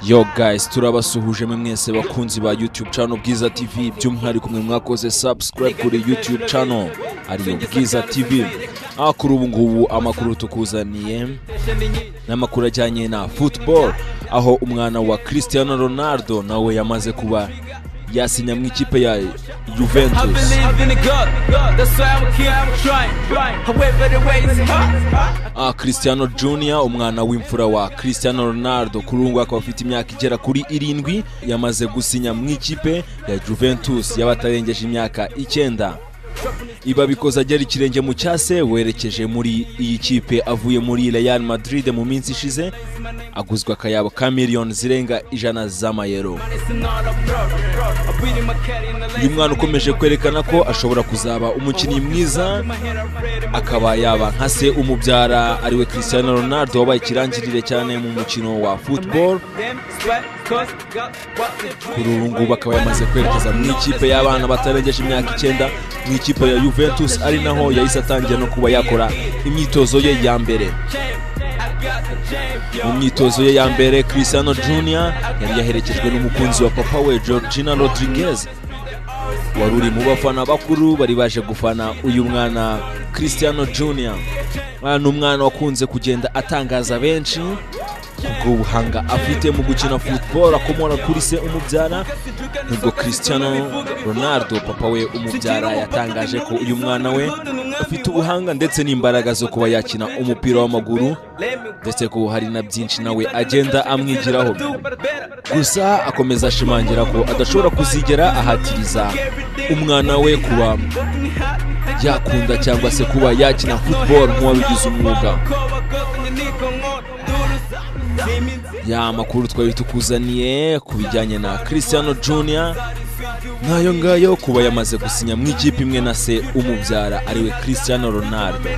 Yo guys, turabasuhuje mwese bakunzi ba YouTube channel Bwiza TV, by'umwihariko mwe mwakoze subscribe kuri YouTube channel ariyo Bwiza TV. Kuri ubu ngubu amakuru tukuzaniye n'amakuru ajyanye na football, aho umwana wa Cristiano Ronaldo nawe yamaze kuba yasinya mu ikipe ya Juventus. Cristiano Junior, umwana w'imfura wa Cristiano Ronaldo, kuri ubu akaba afite imyaka igera kuri 7, yamaze gusinya mu ikipe ya Juventus y'abatarengeje imyaka 9. Iba bikoza agera ikirenge mu cyase werekeje muri iyi kipe avuye muri Real Madrid mu minsi ishize, aguzwa akayabo ka miliyoni zirenga 100 z'amayero. Uyu mwana ukomeje kwerekana ko ashobora kuzaba umukinnyi mwiza, akaba yaba nka se umubyara ariwe Cristiano Ronaldo wabaye ikirangirire cyane mu mukino wa football. Kuri ubu ngubu akaba yamaze kwerekeza mu ikipe y'abana batarengeje imyaka 9 mu ikipe ya Juventus, ari naho yahise atangira no kuba yakora imyitozo ye ya mbere. Mu myitozo ye ya mbere Cristiano Junior yari yaherekejwe n'umukunzi wa papa we Georgina Rodriguez, wari uri mu bafana bakuru bari baje gufana uyu mwana Cristiano Junior. Umwana wakunze kugenda atangaza benshi kubwo ubuhanga afite mu gukina football akomora kuri se umubyara. Nubwo Cristiano Ronaldo papa we umubyara yatangaje ko uyu mwana we afite ubuhanga ndetse n'imbaraga zo kuba yakina umupira w'amaguru, ndetse ko hari na byinshi nawe agenda amwigiraho. Gusa akomeza ashimangira ko adashobora kuzigera ahatiriza umwana we kuba yakunda cyangwa se kuba yakina football nk'uwabigize umwuga. Ya makuru twari tukuzaniye kubijyanye na Cristiano Junior nayo ngayo, kuba yamaze gusinya mu ikipe imwe na se umubyara ariwe Cristiano Ronaldo.